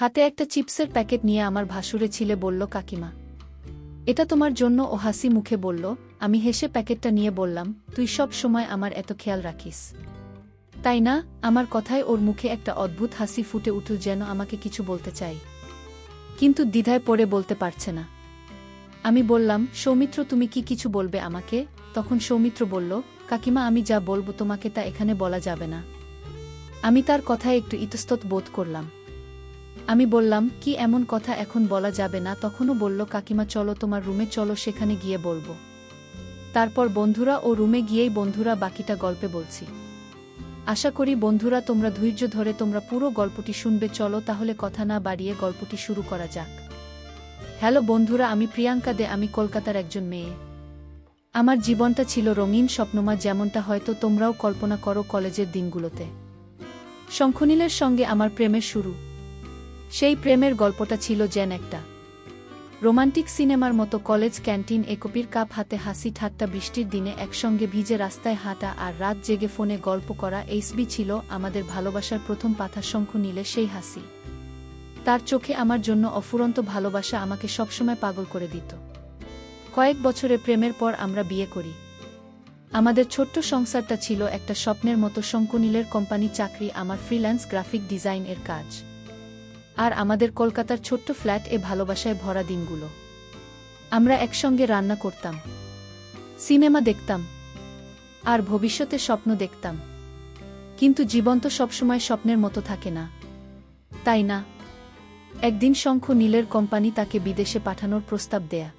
হাতে একটা চিপসের প্যাকেট নিয়ে আমার ভাসুরে ছিলে বলল, কাকিমা, এটা তোমার জন্য। ও হাসি মুখে বলল। আমি হেসে প্যাকেটটা নিয়ে বললাম, তুই সব সময় আমার এত খেয়াল রাখিস, তাই না? আমার কথায় ওর মুখে একটা অদ্ভুত হাসি ফুটে উঠল, যেন আমাকে কিছু বলতে চাই, কিন্তু দ্বিধায় পড়ে বলতে পারছে না। আমি বললাম, সৌমিত্র, তুমি কি কিছু বলবে আমাকে? তখন সৌমিত্র বলল, কাকিমা, আমি যা বলবো তোমাকে তা এখানে বলা যাবে না। আমি তার কথায় একটু ইতস্তত বোধ করলাম। আমি বললাম, কি এমন কথা এখন বলা যাবে না? তখনও বলল, কাকিমা, চলো তোমার রুমে, চলো সেখানে গিয়ে বলবো। তারপর বন্ধুরা ও রুমে গিয়েই বন্ধুরা বাকিটা গল্পে বলছি। আশা করি বন্ধুরা তোমরা ধৈর্য ধরে তোমরা পুরো গল্পটি শুনবে। চলো তাহলে কথা না বাড়িয়ে গল্পটি শুরু করা যাক। হ্যালো বন্ধুরা, আমি প্রিয়াঙ্কা দে। আমি কলকাতার একজন মেয়ে। আমার জীবনটা ছিল রঙিন স্বপ্নময়, যেমনটা হয়তো তোমরাও কল্পনা করো কলেজের দিনগুলোতে। শঙ্খনীলের সঙ্গে আমার প্রেমের শুরু। সেই প্রেমের গল্পটা ছিল যেন একটা রোমান্টিক সিনেমার মতো। কলেজ ক্যান্টিন, একপির কাপ হাতে, হাসি ঠাট্টা, বৃষ্টির দিনে একসঙ্গে ভিজে রাস্তায় হাঁটা আর রাত জেগে ফোনে গল্প করা, এইসবই ছিল আমাদের ভালোবাসার প্রথম পাথা। শঙ্খনীলে সেই হাসি, তার চোখে আমার জন্য অফুরন্ত ভালোবাসা আমাকে সবসময় পাগল করে দিত। কয়েক বছরে প্রেমের পর আমরা বিয়ে করি। আমাদের ছোট্ট সংসারটা ছিল একটা স্বপ্নের মতো। শঙ্খনীলের কোম্পানি চাকরি, আমার ফ্রিল্যান্স গ্রাফিক ডিজাইন এর কাজ, আর আমাদের কলকাতার ছোট্ট ফ্ল্যাট, এ ভালোবাসায় ভরা দিনগুলো। আমরা একসঙ্গে রান্না করতাম, সিনেমা দেখতাম, আর ভবিষ্যতে স্বপ্ন দেখতাম। কিন্তু জীবন তো সবসময় স্বপ্নের মতো থাকে না, তাই না? একদিন শঙ্খনীলের কোম্পানি তাকে বিদেশে পাঠানোর প্রস্তাব দেয়া।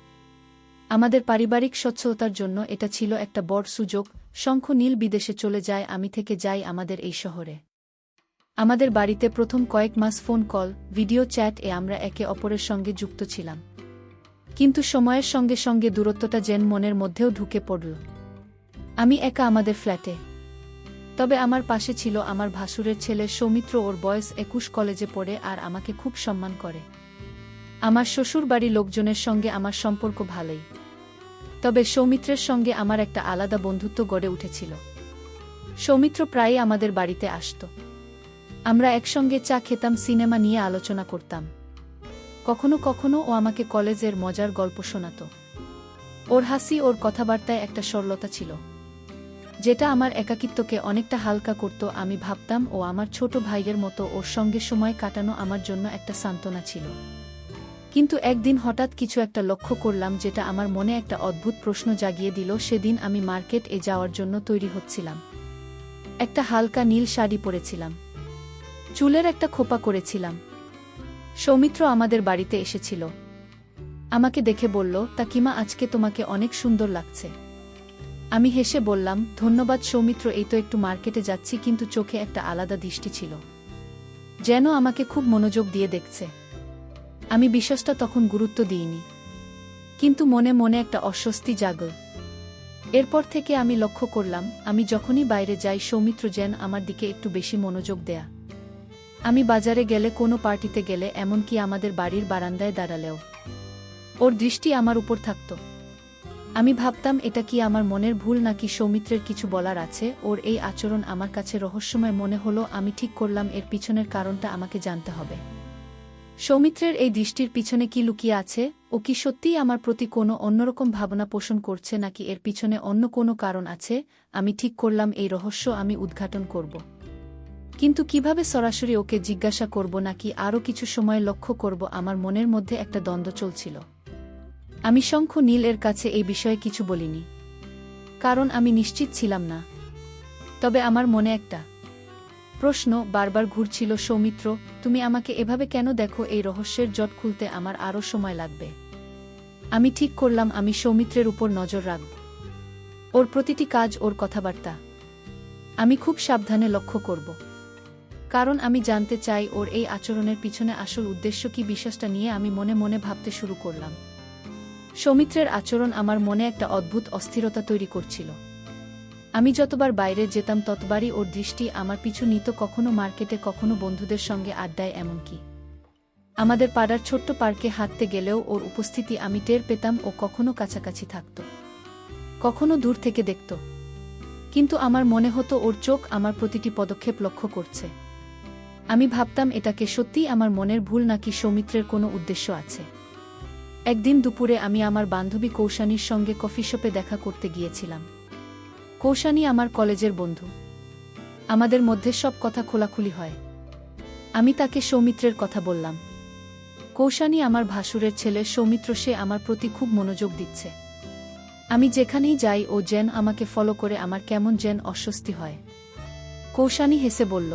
আমাদের পারিবারিক সচ্ছলতার জন্য এটা ছিল একটা বড় সুযোগ। শঙ্খনীল বিদেশে চলে যায়, আমি থেকে যাই আমাদের এই শহরে। আমাদের বাড়িতে প্রথম কয়েক মাস ফোন কল, ভিডিও চ্যাট এ আমরা একে অপরের সঙ্গে যুক্ত ছিলাম। কিন্তু সময়ের সঙ্গে সঙ্গে দূরত্বটা যেন মনের মধ্যেও ঢুকে পড়ল। আমি একা আমাদের ফ্ল্যাটে, তবে আমার পাশে ছিল আমার ভাসুরের ছেলে সৌমিত্র। ওর বয়স 21, কলেজে পড়ে আর আমাকে খুব সম্মান করে। আমার শ্বশুর বাড়ির লোকজনের সঙ্গে আমার সম্পর্ক ভালোই, তবে সৌমিত্রের সঙ্গে আমার একটা আলাদা বন্ধুত্ব গড়ে উঠেছিল। সৌমিত্র প্রায়ই আমাদের বাড়িতে আসত। আমরা একসঙ্গে চা খেতাম, সিনেমা নিয়ে আলোচনা করতাম। কখনো কখনো ও আমাকে কলেজের মজার গল্প শোনাত। ওর হাসি, ওর কথাবার্তায় একটা সরলতা ছিল, যেটা আমার একাকিত্বকে অনেকটা হালকা করত। আমি ভাবতাম ও আমার ছোট ভাইয়ের মতো, ওর সঙ্গে সময় কাটানো আমার জন্য একটা সান্ত্বনা ছিল। কিন্তু একদিন হঠাৎ কিছু একটা লক্ষ্য করলাম, যেটা আমার মনে একটা অদ্ভুত প্রশ্ন জাগিয়ে দিল। সেদিন আমি মার্কেট এ যাওয়ার জন্য তৈরি হচ্ছিলাম। একটা হালকা নীল শাড়ি পরেছিলাম, চুলের একটা খোপা করেছিলাম। সৌমিত্র আমাদের বাড়িতে এসেছিল। আমাকে দেখে বলল, কাকিমা, আজকে তোমাকে অনেক সুন্দর লাগছে। আমি হেসে বললাম, ধন্যবাদ সৌমিত্র, এই তো একটু মার্কেটে যাচ্ছি। কিন্তু চোখে একটা আলাদা দৃষ্টি ছিল, যেন আমাকে খুব মনোযোগ দিয়ে দেখছে। আমি বিশ্বাসটা তখন গুরুত্ব দিইনি, কিন্তু মনে মনে একটা অস্বস্তি জাগল। এরপর থেকে আমি লক্ষ্য করলাম, আমি যখনই বাইরে যাই সৌমিত্র যেন আমার দিকে একটু বেশি মনোযোগ দেয়া। আমি বাজারে গেলে, কোনো পার্টিতে গেলে, এমনকি আমাদের বাড়ির বারান্দায় দাঁড়ালেও ওর দৃষ্টি আমার উপর থাকত। আমি ভাবতাম, এটা কি আমার মনের ভুল, নাকি সৌমিত্রের কিছু বলার আছে? ওর এই আচরণ আমার কাছে রহস্যময় মনে হলো। আমি ঠিক করলাম, এর পিছনের কারণটা আমাকে জানতে হবে। সৌমিত্রের এই দৃষ্টির পিছনে কি লুকিয়ে আছে? ও কি সত্যিই আমার প্রতি কোনো অন্যরকম ভাবনা পোষণ করছে, নাকি এর পিছনে অন্য কোনো কারণ আছে? আমি ঠিক করলাম, এই রহস্য আমি উদ্ঘাটন করব। কিন্তু কিভাবে? সরাসরি ওকে জিজ্ঞাসা করব, নাকি আরও কিছু সময় লক্ষ্য করব? আমার মনের মধ্যে একটা দ্বন্দ্ব চলছিল। আমি শঙ্খনীল এর কাছে এই বিষয়ে কিছু বলিনি, কারণ আমি নিশ্চিত ছিলাম না। তবে আমার মনে একটা প্রশ্ন বারবার ঘুরছিল, সৌমিত্র, তুমি আমাকে এভাবে কেন দেখো? এই রহস্যের জট খুলতে আমার আরও সময় লাগবে। আমি ঠিক করলাম, আমি সৌমিত্রের উপর নজর রাখব। ওর প্রতিটি কাজ, ওর কথাবার্তা আমি খুব সাবধানে লক্ষ্য করব, কারণ আমি জানতে চাই ওর এই আচরণের পিছনে আসল উদ্দেশ্য কি। বিশ্বাসটা নিয়ে আমি মনে মনে ভাবতে শুরু করলাম। সৌমিত্রের আচরণ আমার মনে একটা অদ্ভুত অস্থিরতা তৈরি করছিল। আমি যতবার বাইরে যেতাম ততবারই ওর দৃষ্টি আমার পিছু নিত, কখনো মার্কেটে, কখনো বন্ধুদের সঙ্গে আড্ডায়, এমনকি আমাদের পাড়ার ছোট্ট পার্কে হাঁটতে গেলেও ওর উপস্থিতি আমি টের পেতাম। ও কখনো কাছাকাছি থাকত, কখনো দূর থেকে দেখত, কিন্তু আমার মনে হতো ওর চোখ আমার প্রতিটি পদক্ষেপ লক্ষ্য করছে। আমি ভাবতাম এটাকে সত্যিই আমার মনের ভুল নাকি সৌমিত্রের কোনো উদ্দেশ্য আছে। একদিন দুপুরে আমি আমার বান্ধবী কৌশানীর সঙ্গে কফি শপে দেখা করতে গিয়েছিলাম। কৌশানী আমার কলেজের বন্ধু। আমাদের মধ্যে সব কথা খোলাখুলি হয়। আমি তাকে সৌমিত্রের কথা বললাম। কৌশানী আমার ভাসুরের ছেলে সৌমিত্র, সে আমার প্রতি খুব মনোযোগ দিচ্ছে। আমি যেখানেই যাই ও যেন আমাকে ফলো করে, আমার কেমন যেন অস্বস্তি হয়। কৌশানী হেসে বলল,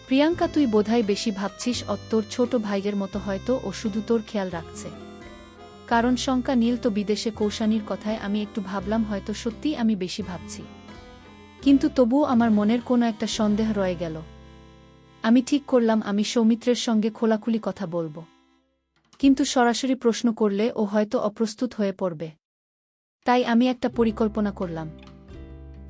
প্রিয়াঙ্কা তুই বোধহয় বেশি ভাবছিস, তোর ছোট ভাইয়ের মতো হয়তো ও শুধু তোর খেয়াল রাখছে। কারণ শঙ্কা নীল তো বিদেশে। কৌশানীর কথায় আমি একটু ভাবলাম হয়তো সত্যিই আমি বেশি ভাবছি, কিন্তু তবুও আমার মনের কোনো একটা সন্দেহ রয়ে গেল। আমি ঠিক করলাম আমি সৌমিত্রের সঙ্গে খোলাখুলি কথা বলবো, কিন্তু সরাসরি প্রশ্ন করলে ও হয়তো অপ্রস্তুত হয়ে পড়বে। তাই আমি একটা পরিকল্পনা করলাম।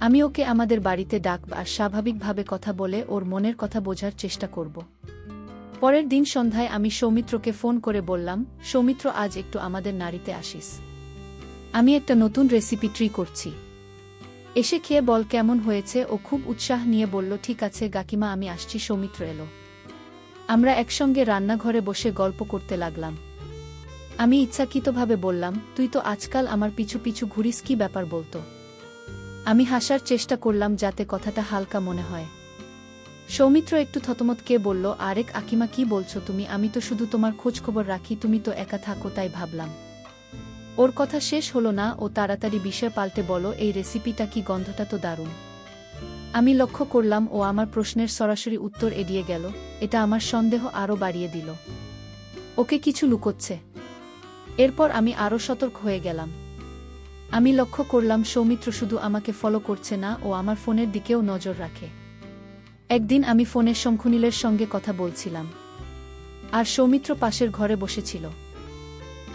আমি ওকে আমাদের বাড়িতে ডাকব আর স্বাভাবিকভাবে কথা বলে ওর মনের কথা বোঝার চেষ্টা করব। পরের দিন সন্ধ্যায় আমি সৌমিত্রকে ফোন করে বললাম, সৌমিত্র আজ একটু আমাদের নাড়িতে আসিস। আমি একটা নতুন রেসিপি ট্রাই করছি। এসে খেয়ে বল কেমন হয়েছে। ও খুব উৎসাহ নিয়ে বলল, ঠিক আছে কাকিমা, আমি আসছি। সৌমিত্র এলো। আমরা একসঙ্গে রান্নাঘরে বসে গল্প করতে লাগলাম। আমি ইচ্ছাকৃতভাবে বললাম, তুই তো আজকাল আমার পিছু পিছু ঘুরিস, কি ব্যাপার বলতো। আমি হাসার চেষ্টা করলাম যাতে কথাটা হালকা মনে হয়। সৌমিত্র একটু থতমতকে বলল, আরেক আকিমা কি বলছো তুমি? আমি তো শুধু তোমার খোঁজখবর রাখি, তুমি তো একা থাকো, তাই ভাবলাম। ওর কথা শেষ হলো না, ও তাড়াতাড়ি বিষয় পাল্টে বলো, এই রেসিপিটা কি, গন্ধটা তো দারুণ। আমি লক্ষ্য করলাম ও আমার প্রশ্নের সরাসরি উত্তর এড়িয়ে গেল। এটা আমার সন্দেহ আরও বাড়িয়ে দিল। ওকে কিছু লুকোচ্ছে। এরপর আমি আরও সতর্ক হয়ে গেলাম। আমি লক্ষ্য করলাম সৌমিত্র শুধু আমাকে ফলো করছে না, ও আমার ফোনের দিকেও নজর রাখে। একদিন আমি ফোনে শঙ্খনীলের সঙ্গে কথা বলছিলাম, আর সৌমিত্র পাশের ঘরে বসেছিল।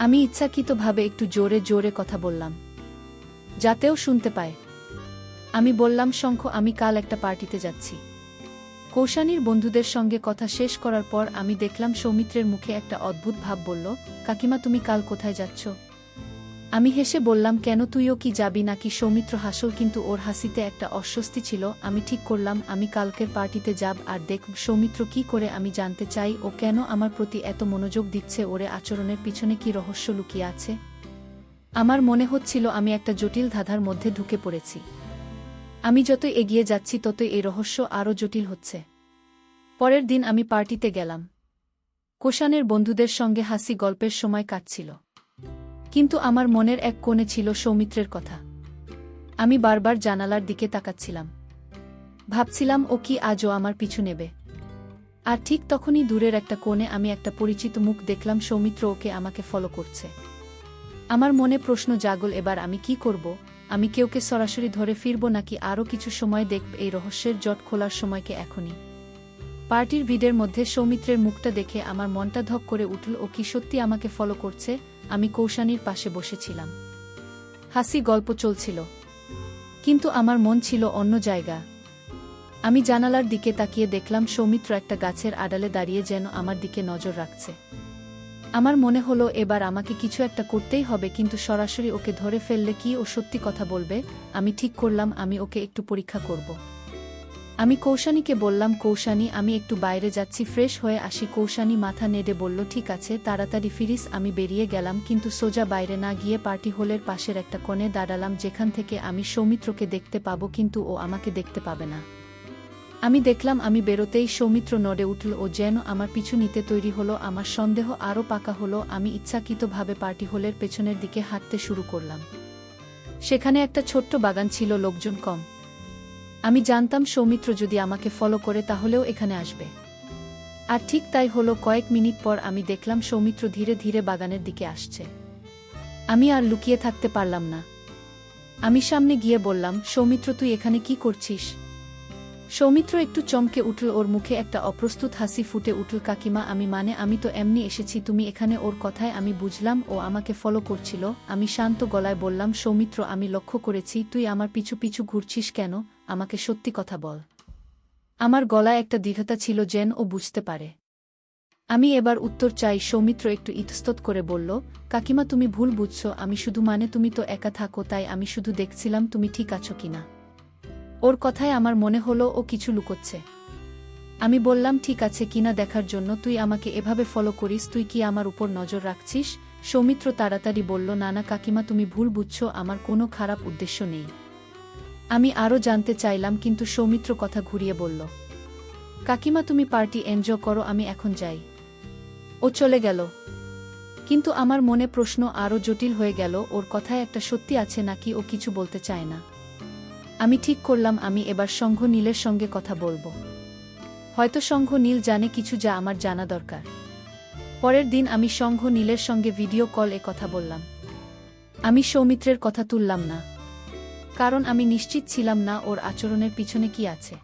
আমি ইচ্ছাকৃতভাবে একটু জোরে জোরে কথা বললাম, যাতেও শুনতে পায়। আমি বললাম, শঙ্খ, আমি কাল একটা পার্টিতে যাচ্ছি। কৌশানীর বন্ধুদের সঙ্গে কথা শেষ করার পর আমি দেখলাম সৌমিত্রের মুখে একটা অদ্ভুত ভাব। বলল, কাকিমা তুমি কাল কোথায় যাচ্ছ? আমি হেসে বললাম, কেন, তুইও কি যাবি নাকি? সৌমিত্র হাসল, কিন্তু ওর হাসিতে একটা অস্বস্তি ছিল। আমি ঠিক করলাম আমি কালকের পার্টিতে যাব আর দেখব সৌমিত্র কি করে। আমি জানতে চাই ও কেন আমার প্রতি এত মনোযোগ দিচ্ছে, ওর আচরণের পিছনে কি রহস্য লুকিয়ে আছে। আমার মনে হচ্ছিল আমি একটা জটিল ধাঁধার মধ্যে ঢুকে পড়েছি। আমি যতই এগিয়ে যাচ্ছি ততই এই রহস্য আরও জটিল হচ্ছে। পরের দিন আমি পার্টিতে গেলাম। কোষানের বন্ধুদের সঙ্গে হাসি গল্পের সময় কাটছিল, কিন্তু আমার মনের এক কোণে ছিল সৌমিত্রের কথা। আমি বারবার জানালার দিকে তাকাচ্ছিলাম, ভাবছিলাম ও কি আজও আমার পিছু নেবে। আর ঠিক তখনই দূরের একটা কোণে আমি একটা পরিচিত মুখ দেখলাম। সৌমিত্র ওকে আমাকে ফলো করছে। আমার মনে প্রশ্ন জাগল, এবার আমি কি করব? আমি কেউকে সরাসরি ধরে ফিরব নাকি আরও কিছু সময় দেখব? এই রহস্যের জট খোলার সময়কে এখনই। পার্টির ভিড়ের মধ্যে সৌমিত্রের মুখটা দেখে আমার মনটা ধক করে উঠল। ও কি সত্যি আমাকে ফলো করছে? আমি কৌশানীর পাশে বসেছিলাম, হাসি গল্প চলছিল, কিন্তু আমার মন ছিল অন্য জায়গা। আমি জানালার দিকে তাকিয়ে দেখলাম সৌমিত্র একটা গাছের আড়ালে দাঁড়িয়ে যেন আমার দিকে নজর রাখছে। আমার মনে হলো এবার আমাকে কিছু একটা করতেই হবে, কিন্তু সরাসরি ওকে ধরে ফেললে কি ও সত্যি কথা বলবে? আমি ঠিক করলাম আমি ওকে একটু পরীক্ষা করব। আমি কৌশানীকে বললাম, কৌশানী, আমি একটু বাইরে যাচ্ছি, ফ্রেশ হয়ে আসি। কৌশানী মাথা নেড়ে বলল, ঠিক আছে, তাড়াতাড়ি ফিরিস। আমি বেরিয়ে গেলাম, কিন্তু সোজা বাইরে না গিয়ে পার্টি হলের পাশের একটা কোণে দাঁড়ালাম, যেখান থেকে আমি সৌমিত্রকে দেখতে পাবো, কিন্তু ও আমাকে দেখতে পাবে না। আমি দেখলাম আমি বেরোতেই সৌমিত্র নড়ে উঠল, ও যেন আমার পিছু নিতে তৈরি হলো। আমার সন্দেহ আরও পাকা হলো। আমি ইচ্ছাকৃতভাবে পার্টি হলের পেছনের দিকে হাঁটতে শুরু করলাম। সেখানে একটা ছোট্ট বাগান ছিল, লোকজন কম। আমি জানতাম সৌমিত্র যদি আমাকে ফলো করে তাহলেও এখানে আসবে। আর ঠিক তাই হলো। কয়েক মিনিট পর আমি দেখলাম সৌমিত্র ধীরে ধীরে বাগানের দিকে আসছে। আমি আর লুকিয়ে থাকতে পারলাম না। আমি সামনে গিয়ে বললাম, সৌমিত্র, তুই এখানে কি করছিস? সৌমিত্র একটু চমকে উঠল, ওর মুখে একটা অপ্রস্তুত হাসি ফুটে উঠল। কাকিমা, আমি তো এমনি এসেছি, তুমি এখানে? ওর কথায় আমি বুঝলাম ও আমাকে ফলো করছিল। আমি শান্ত গলায় বললাম, সৌমিত্র, আমি লক্ষ্য করেছি তুই আমার পিছু পিছু ঘুরছিস কেন? আমাকে সত্যি কথা বল। আমার গলায় একটা দৃঢ়তা ছিল যেন ও বুঝতে পারে। আমি এবার উত্তর চাই। সৌমিত্র একটু ইতস্তত করে বলল, কাকিমা, তুমি ভুল বুঝছো। আমি শুধু তুমি তো একা থাকো, তাই আমি শুধু দেখছিলাম তুমি ঠিক আছো কিনা। ওর কথায় আমার মনে হলো ও কিছু লুকোচ্ছে। আমি বললাম ঠিক আছে কিনা দেখার জন্য তুই আমাকে এভাবে ফলো করিস, তুই কি আমার উপর নজর রাখছিস? সৌমিত্র তাড়াতাড়ি বলল, না না কাকিমা, তুমি ভুল বুঝছো, আমার কোনো খারাপ উদ্দেশ্য নেই। আমি আরও জানতে চাইলাম, কিন্তু সৌমিত্র কথা ঘুরিয়ে বলল, কাকিমা তুমি পার্টি এনজয় করো, আমি এখন যাই। ও চলে গেল। কিন্তু আমার মনে প্রশ্ন আরও জটিল হয়ে গেল, ওর কথায় একটা সত্যি আছে নাকি ও কিছু বলতে চায় না। আমি ঠিক করলাম আমি এবার সংঘ নীলের সঙ্গে কথা বলবো। হয়তো সংঘ নীল জানে কিছু যা আমার জানা দরকার। পরের দিন আমি সংঘ নীলের সঙ্গে ভিডিও কল কথা বললাম। আমি সৌমিত্রের কথা তুললাম না, কারণ আমি নিশ্চিত ছিলাম না ওর আচরণের পিছনে কি আছে।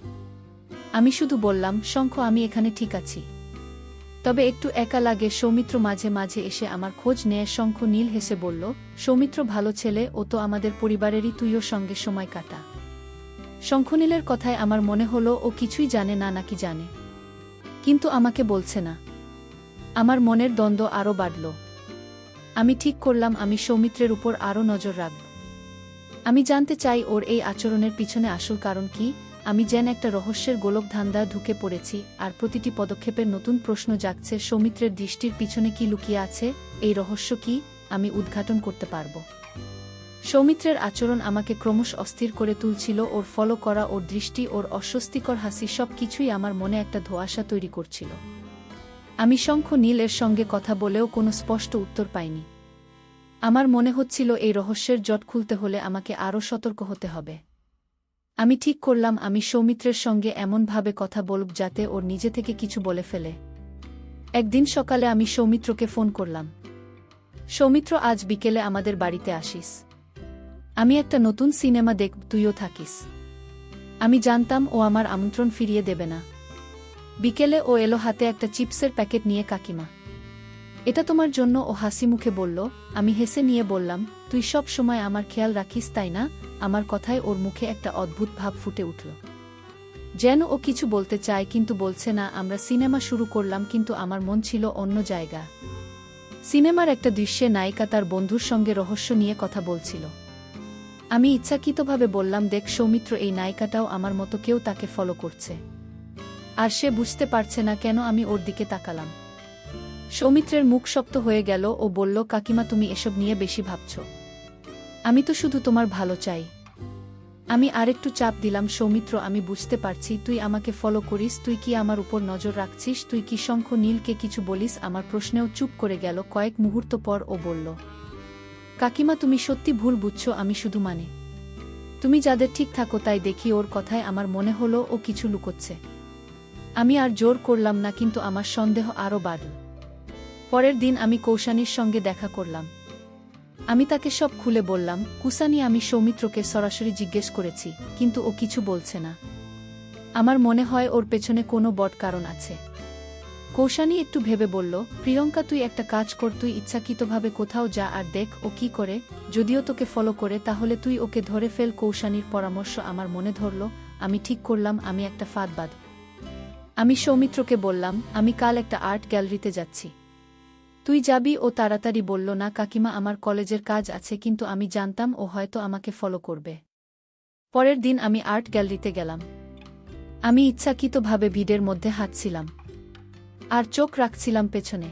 আমি শুধু বললাম, শঙ্খ আমি এখানে ঠিক আছি, তবে একটু একা লাগে। সৌমিত্র মাঝে মাঝে এসে আমার খোঁজ নেয়। শঙ্খ নীল হেসে বলল, সৌমিত্র ভালো ছেলে, ও তো আমাদের পরিবারেরই, তুইও সঙ্গে সময় কাটা। শঙ্খনীলের কথায় আমার মনে হলো ও কিছুই জানে না নাকি জানে, কিন্তু আমাকে বলছে না। আমার মনের দ্বন্দ্ব আরও বাড়ল। আমি ঠিক করলাম আমি সৌমিত্রের উপর আরও নজর রাখব। আমি জানতে চাই ওর এই আচরণের পিছনে আসল কারণ কি। আমি যেন একটা রহস্যের গোলকধাঁধা ঢুকে পড়েছি, আর প্রতিটি পদক্ষেপের নতুন প্রশ্ন জাগছে। সৌমিত্রের দৃষ্টির পিছনে কি লুকিয়ে আছে, এই রহস্য কি, আমি উদ্ঘাটন করতে পারব। সৌমিত্রের আচরণ আমাকে ক্রমশ অস্থির করে তুলছিল। ওর ফলো করা, ওর দৃষ্টি, ওর অস্বস্তিকর হাসি, সব কিছুই আমার মনে একটা ধোঁয়াশা তৈরি করছিল। আমি শঙ্খ নীলের সঙ্গে কথা বলেও কোনো স্পষ্ট উত্তর পাইনি। আমার মনে হচ্ছিল এই রহস্যের জট খুলতে হলে আমাকে আরও সতর্ক হতে হবে। আমি ঠিক করলাম আমি সৌমিত্রের সঙ্গে এমনভাবে কথা বলব যাতে ওর নিজে থেকে কিছু বলে ফেলে। একদিন সকালে আমি সৌমিত্রকে ফোন করলাম, সৌমিত্র আজ বিকেলে আমাদের বাড়িতে আসিস, আমি একটা নতুন সিনেমা দেখব, তুইও থাকিস। আমি জানতাম ও আমার আমন্ত্রণ ফিরিয়ে দেবে না। বিকেলে ও এলো হাতে একটা চিপসের প্যাকেট নিয়ে। কাকিমা, এটা তোমার জন্য, ও হাসি মুখে বলল। আমি হেসে নিয়ে বললাম, তুই সব সময় আমার খেয়াল রাখিস তাই না? আমার কথায় ওর মুখে একটা অদ্ভুত ভাব ফুটে উঠল, যেন ও কিছু বলতে চায় কিন্তু বলছে না। আমরা সিনেমা শুরু করলাম, কিন্তু আমার মন ছিল অন্য জায়গা। সিনেমার একটা দৃশ্যে নায়িকা তার বন্ধুর সঙ্গে রহস্য নিয়ে কথা বলছিল। আমি ইচ্ছাকৃতভাবে বললাম, দেখ সৌমিত্র, এই নায়িকাটাও আমার মতো, কেউ তাকে ফলো করছে, আর সে বুঝতে পারছে না কেন আমি ওর দিকে তাকালাম। সৌমিত্রের মুখ শক্ত হয়ে গেল। ও বলল, কাকিমা তুমি এসব নিয়ে বেশি ভাবছ, আমি তো শুধু তোমার ভালো চাই। আমি আরেকটু চাপ দিলাম, সৌমিত্র আমি বুঝতে পারছি তুই আমাকে ফলো করিস, তুই কি আমার উপর নজর রাখছিস, তুই কি শঙ্খ নীলকে কিছু বলিস? আমার প্রশ্নেও চুপ করে গেল। কয়েক মুহূর্ত পর ও বলল, কাকিমা তুমি সত্যি ভুল বুঝছো, আমি শুধু তুমি যাদের ঠিক থাকো তাই দেখি। ওর কথায় আমার মনে হলো ও কিছু লুকোচ্ছে। আমি আর জোর করলাম না, কিন্তু আমার সন্দেহ আরও বাড়ল। পরের দিন আমি কৌশানীর সঙ্গে দেখা করলাম। আমি তাকে সব খুলে বললাম। কুসানি, আমি সৌমিত্রকে সরাসরি জিজ্ঞেস করেছি, কিন্তু ও কিছু বলছে না। আমার মনে হয় ওর পেছনে কোনো বড় কারণ আছে। কৌশানী একটু ভেবে বলল, প্রিয়ঙ্কা তুই একটা কাজ কর, তুই ইচ্ছাকৃতভাবে কোথাও যা আর দেখ ও কি করে। যদিও তোকে ফলো করে তাহলে তুই ওকে ধরে ফেল। কৌশানীর পরামর্শ আমার মনে ধরল। আমি ঠিক করলাম আমি একটা ফাঁদ বাঁধব। আমি সৌমিত্রকে বললাম, আমি কাল একটা আর্ট গ্যালারিতে যাচ্ছি, তুই যাবি? ও তাড়াতাড়ি বলল, না কাকিমা, আমার কলেজের কাজ আছে। কিন্তু আমি জানতাম ও হয়তো আমাকে ফলো করবে। পরের দিন আমি আর্ট গ্যালারিতে গেলাম। আমি ইচ্ছাকৃতভাবে ভিড়ের মধ্যে হাঁটছিলাম আর চোখ রাখছিলাম পেছনে।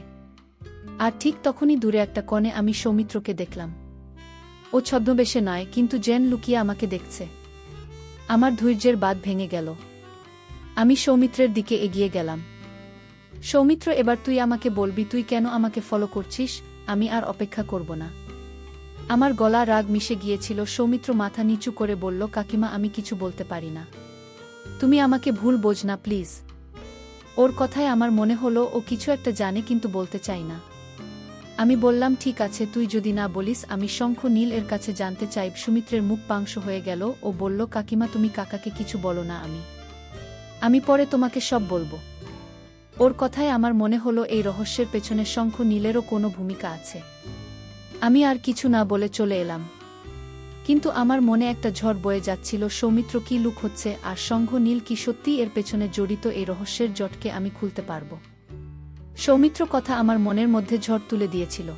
আর ঠিক তখনই দূরে একটা কোণে আমি সৌমিত্রকে দেখলাম। ও ছদ্মবেশে নয়, কিন্তু যেন লুকিয়ে আমাকে দেখছে। আমার ধৈর্যের বাঁধ ভেঙে গেল। আমি সৌমিত্রের দিকে এগিয়ে গেলাম। সৌমিত্র, এবার তুই আমাকে বলবি তুই কেন আমাকে ফলো করছিস? আমি আর অপেক্ষা করব না। আমার গলা রাগ মিশে গিয়েছিল। সৌমিত্র মাথা নিচু করে বলল, কাকিমা আমি কিছু বলতে পারি না, তুমি আমাকে ভুল বোঝ না প্লিজ। ওর কথায় আমার মনে হলো ও কিছু একটা জানে কিন্তু বলতে চাই না। আমি বললাম, ঠিক আছে, তুই যদি না বলিস আমি শঙ্খ নীল এর কাছে জানতে চাই। সৌমিত্রের মুখ পাংশ হয়ে গেল। ও বলল, কাকিমা তুমি কাকাকে কিছু বলো না, আমি পরে তোমাকে সব বলবো। ওর কথায় আমার মনে হলো এই রহস্যের পেছনে শঙ্খ নীলেরও কোনো ভূমিকা আছে। আমি আর কিছু না বলে চলে এলাম, কিন্তু আমার মনে একটা ঝড় বয়ে যাচ্ছিল। সৌমিত্র কি লুক হচ্ছে, আর শঙ্খ নীল কি সত্যিই এর পেছনে জড়িত? এই রহস্যের জটকে আমি খুলতে পারব। সৌমিত্র কথা আমার মনের মধ্যে ঝড় তুলে দিয়েছিল।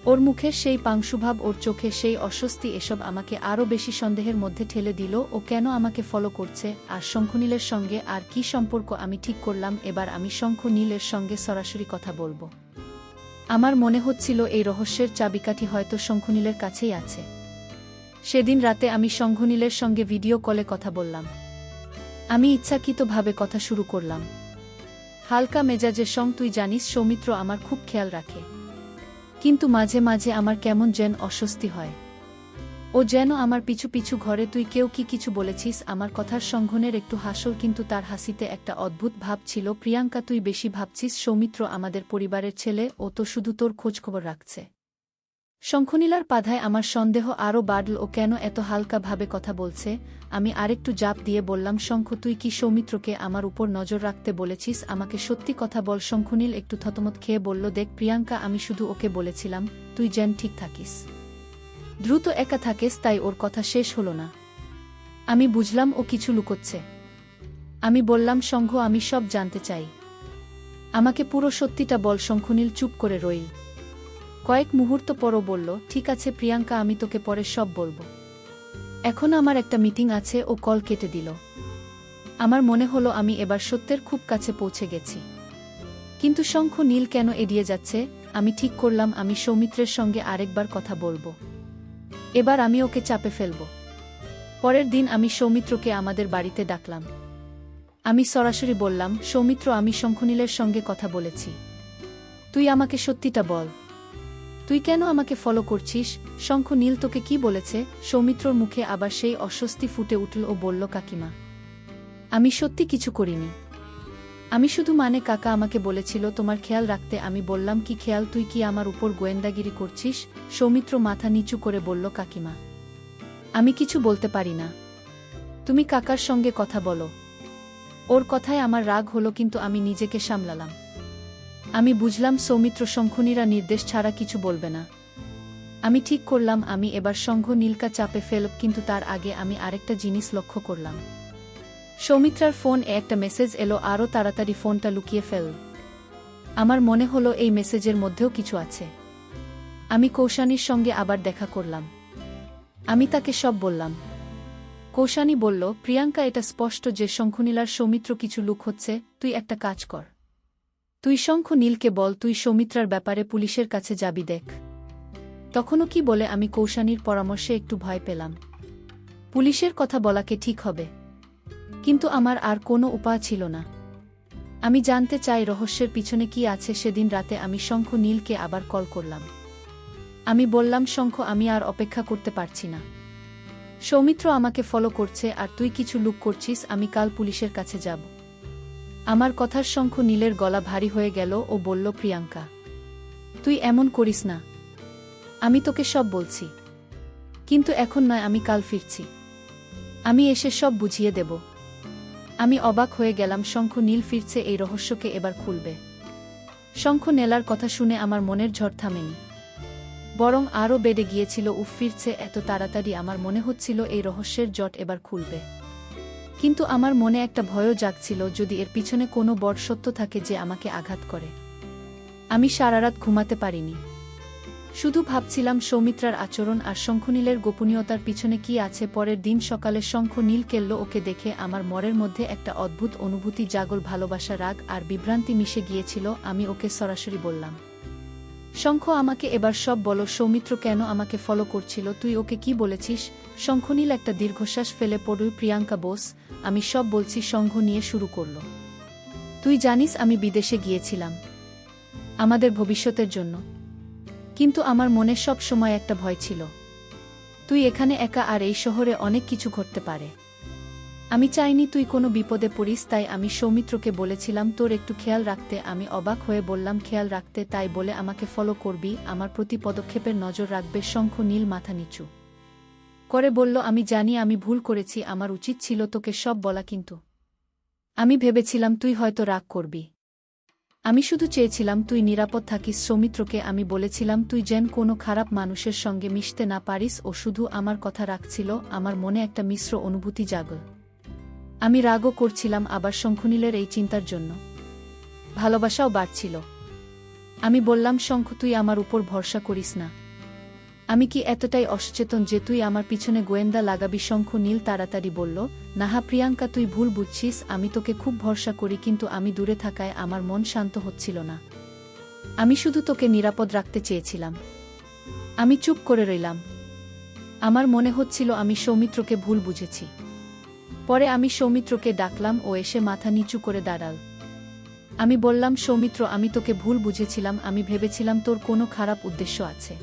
ওর মুখের সেই পাংশুভাব, ওর চোখে সেই অস্বস্তি, এসব আমাকে আরও বেশি সন্দেহের মধ্যে ঠেলে দিল। ও কেন আমাকে ফলো করছে, আর শঙ্খনীলের সঙ্গে আর কি সম্পর্ক? আমি ঠিক করলাম এবার আমি শঙ্খনীলের সঙ্গে সরাসরি কথা বলবো। আমার মনে হচ্ছিল এই রহস্যের চাবিকাঠি হয়তো শঙ্খনীলের কাছেই আছে। সেদিন রাতে আমি শঙ্খনীলের সঙ্গে ভিডিও কলে কথা বললাম। আমি ইচ্ছাকৃতভাবে কথা শুরু করলাম হালকা মেজাজে। তুই জানিস সৌমিত্র আমার খুব খেয়াল রাখে, কিন্তু মাঝে মাঝে আমার কেমন যেন অস্বস্তি হয়। ও যেন আমার পিছু পিছু ঘরে। তুই কেউ কি কিছু বলেছিস? আমার কথার সংঘনের একটু হাসল, কিন্তু তার হাসিতে একটা অদ্ভুত ভাব ছিল। প্রিয়াঙ্কা, তুই বেশি ভাবছিস। সৌমিত্র আমাদের পরিবারের ছেলে, ও তো শুধু তোর খোঁজখবর রাখছে। শঙ্খনীলার বাধায় আমার সন্দেহ আরও বাড়ল। ও কেন এত হালকা ভাবে কথা বলছে? আমি আরেকটু জাপ দিয়ে বললাম, শঙ্খ, তুই কি সৌমিত্রকে আমার উপর নজর রাখতে বলেছিস? আমাকে সত্যি কথা বল। শঙ্খনীল একটু থতমত খেয়ে বলল, দেখ প্রিয়াঙ্কা, আমি শুধু ওকে বলেছিলাম তুই যেন ঠিক থাকিস, দ্রুত একা থাকিস। তাই ওর কথা শেষ হলো না। আমি বুঝলাম ও কিছু লুকোচ্ছে। আমি বললাম, শঙ্খ, আমি সব জানতে চাই, আমাকে পুরো সত্যিটা বল। শঙ্খনীল চুপ করে রইল। কয়েক মুহূর্ত পরও বলল, ঠিক আছে প্রিয়াঙ্কা, আমি তোকে পরে সব বলবো, এখন আমার একটা মিটিং আছে। ও কল কেটে দিল। আমার মনে হলো আমি এবার সত্যের খুব কাছে পৌঁছে গেছি। কিন্তু শঙ্খনীল কেন এড়িয়ে যাচ্ছে? আমি ঠিক করলাম আমি সৌমিত্রের সঙ্গে আরেকবার কথা বলবো। এবার আমি ওকে চাপে ফেলব। পরের দিন আমি সৌমিত্রকে আমাদের বাড়িতে ডাকলাম। আমি সরাসরি বললাম, সৌমিত্র, আমি শঙ্খনীলের সঙ্গে কথা বলেছি, তুই আমাকে সত্যিটা বল, তুই কেন আমাকে ফলো করছিস? শঙ্খনীল তোকে কি বলেছে? সৌমিত্রর মুখে আবার সেই অস্বস্তি ফুটে উঠল। ও বলল, কাকিমা, আমি সত্যি কিছু করিনি, আমি শুধু কাকা আমাকে বলেছিল তোমার খেয়াল রাখতে। আমি বললাম, কি খেয়াল? তুই কি আমার উপর গোয়েন্দাগিরি করছিস? সৌমিত্র মাথা নিচু করে বলল, কাকিমা, আমি কিছু বলতে পারি না, তুমি কাকার সঙ্গে কথা বলো। ওর কথায় আমার রাগ হলো, কিন্তু আমি নিজেকে সামলালাম। আমি বুঝলাম সৌমিত্র শঙ্খনীরা নির্দেশ ছাড়া কিছু বলবে না। আমি ঠিক করলাম আমি এবার শঙ্খনীলকে চাপে ফেলব, কিন্তু তার আগে আমি আরেকটা জিনিস লক্ষ্য করলাম। সৌমিত্রার ফোনে একটা মেসেজ এলো। আরও তাড়াতাড়ি ফোনটা লুকিয়ে ফেল। আমার মনে হলো এই মেসেজের মধ্যেও কিছু আছে। আমি কৌশানীর সঙ্গে আবার দেখা করলাম। আমি তাকে সব বললাম। কৌশানী বলল, প্রিয়াঙ্কা, এটা স্পষ্ট যে শঙ্খনীলার সৌমিত্র কিছু লুক হচ্ছে। তুই একটা কাজ কর, তুই শঙ্খনীলকে বল তুই সৌমিত্রার ব্যাপারে পুলিশের কাছে যাবি, দেখ। তখনও কি বলে আমি কৌশানীর পরামর্শে একটু ভয় পেলাম। পুলিশের কথা বলাকে ঠিক হবে, কিন্তু আমার আর কোনো উপায় ছিল না। আমি জানতে চাই রহস্যের পিছনে কি আছে। সেদিন রাতে আমি শঙ্খনীলকে আবার কল করলাম। আমি বললাম, শঙ্খ, আমি আর অপেক্ষা করতে পারছি না। সৌমিত্র আমাকে ফলো করছে আর তুই কিছু লুক করছিস। আমি কাল পুলিশের কাছে যাব। আমার কথার শঙ্খনীলের গলা ভারী হয়ে গেল। ও বলল, প্রিয়াঙ্কা, তুই এমন করিস না, আমি তোকে সব বলছি, কিন্তু এখন নয়, আমি কাল ফিরছি, আমি এসে সব বুঝিয়ে দেব। আমি অবাক হয়ে গেলাম, শঙ্খনীল ফিরছে, এই রহস্যকে এবার খুলবে। শঙ্খনীলার কথা শুনে আমার মনের ঝড় থামেনি, বরং আরও বেড়ে গিয়েছিল। ফিরছে এত তাড়াতাড়ি! আমার মনে হচ্ছিল এই রহস্যের জট এবার খুলবে। কিন্তু আমার মনে একটা ভয়ও জাগছিল, যদি এর পিছনে কোনো বড় সত্য থাকে যে আমাকে আঘাত করে। আমি সারারাত ঘুমাতে পারিনি, শুধু ভাবছিলাম সৌমিত্রার আচরণ আর শঙ্খনীলের গোপনীয়তার পিছনে কি আছে। পরের দিন সকালে শঙ্খনীল কেল্ল। ওকে দেখে আমার মনের মধ্যে একটা অদ্ভুত অনুভূতি জাগল, ভালোবাসা, রাগ আর বিভ্রান্তি মিশে গিয়েছিল। আমি ওকে সরাসরি বললাম, শঙ্খ, আমাকে এবার সব বলো, সৌমিত্র কেন আমাকে ফলো করছিল? তুই ওকে কি বলেছিস? শঙ্খনীল একটা দীর্ঘশ্বাস ফেলে পড়ল। প্রিয়াঙ্কা, বোস, আমি সব বলছি। শঙ্খ নিয়ে শুরু করল, তুই জানিস আমি বিদেশে গিয়েছিলাম আমাদের ভবিষ্যতের জন্য, কিন্তু আমার মনে সব সময় একটা ভয় ছিল। তুই এখানে একা, আর এই শহরে অনেক কিছু ঘটতে পারে। আমি চাইনি তুই কোনো বিপদে পড়িস, তাই আমি সৌমিত্রকে বলেছিলাম তোর একটু খেয়াল রাখতে। আমি অবাক হয়ে বললাম, খেয়াল রাখতে? তাই বলে আমাকে ফলো করবি, আমার প্রতি পদক্ষেপের নজর রাখবে? শঙ্খনীল মাথা নিচু করে বলল, আমি জানি আমি ভুল করেছি, আমার উচিত ছিল তোকে সব বলা, কিন্তু আমি ভেবেছিলাম তুই হয়তো রাগ করবি। আমি শুধু চেয়েছিলাম তুই নিরাপদ থাকিস। সৌমিত্রকে আমি বলেছিলাম তুই যেন কোনো খারাপ মানুষের সঙ্গে মিশতে না পারিস। ও শুধু আমার কথা রাখছিল। আমার মনে একটা মিশ্র অনুভূতি জাগল। আমি রাগও করছিলাম, আবার শঙ্খনীলের এই চিন্তার জন্য ভালোবাসাও বাড়ছিল। আমি বললাম, শঙ্খ, তুই আমার উপর ভরসা করিস না। আমি কি এতটাই অসচেতন যে তুই আমার পিছনে গোয়েন্দা লাগাবি? শঙ্খ নীল তাড়াতাড়ি বলল, নাহা প্রিয়াঙ্কা, তুই ভুল বুঝছিস। আমি তোকে খুব ভরসা করি, কিন্তু আমি দূরে থাকায় আমার মন শান্ত হচ্ছিল না। আমি শুধু তোকে নিরাপদ রাখতে চেয়েছিলাম। আমি চুপ করে রইলাম। আমার মনে হচ্ছিল আমি সৌমিত্রকে ভুল বুঝেছি। পরে আমি সৌমিত্রকে ডাকলাম, ও এসে মাথা নিচু করে দাঁড়াল। আমি বললাম, সৌমিত্র, আমি তোকে ভুল বুঝেছিলাম। আমি ভেবেছিলাম তোর কোনো খারাপ উদ্দেশ্য আছে।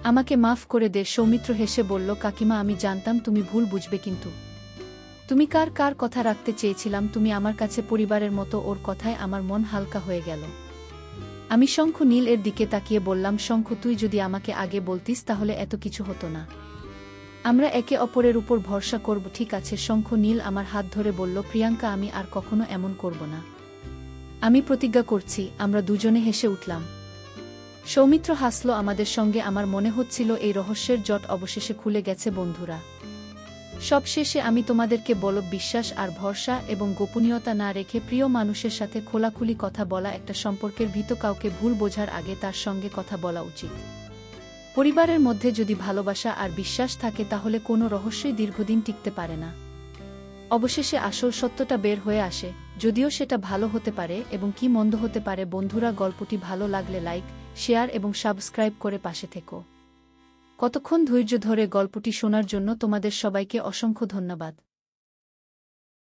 আমাকে মাফ করে দে। সৌমিত্র হেসে বলল, কাকিমা, আমি জানতাম তুমি ভুল বুঝবে, কিন্তু তুমি কার কার কথা রাখতে চেয়েছিলাম তুমি আমার কাছে পরিবারের মতো। ওর কথায় আমার মন হালকা হয়ে গেল। আমি শঙ্খ নীল এর দিকে তাকিয়ে বললাম, শঙ্খ, তুই যদি আমাকে আগে বলতিস তাহলে এত কিছু হতো না। আমরা একে অপরের উপর ভরসা করব, ঠিক আছে? শঙ্খ নীল আমার হাত ধরে বলল, প্রিয়াঙ্কা, আমি আর কখনো এমন করব না। আমি প্রতিজ্ঞা করছি। আমরা দুজনে হেসে উঠলাম। সৌমিত্র হাসল আমাদের সঙ্গে। আমার মনে হচ্ছিল এই রহস্যের জট অবশেষে খুলে গেছে। বন্ধুরা, সবশেষে আমি তোমাদেরকে বলব, বিশ্বাস আর ভরসা এবং গোপনীয়তা না রেখে প্রিয় মানুষের সাথে খোলাখুলি কথা বলা একটা সম্পর্কের ভিতর। কাউকে ভুল বোঝার আগে তার সঙ্গে কথা বলা উচিত। পরিবারের মধ্যে যদি ভালোবাসা আর বিশ্বাস থাকে তাহলে কোনো রহস্যই দীর্ঘদিন টিকতে পারে না। অবশেষে আসল সত্যটা বের হয়ে আসে, যদিও সেটা ভালো হতে পারে এবং কি মন্দ হতে পারে। বন্ধুরা, গল্পটি ভালো লাগলে লাইক, শেয়ার এবং সাবস্ক্রাইব করে পাশে থেকো। কতক্ষণ ধৈর্য ধরে গল্পটি শোনার জন্য তোমাদের সবাইকে অসংখ্য ধন্যবাদ।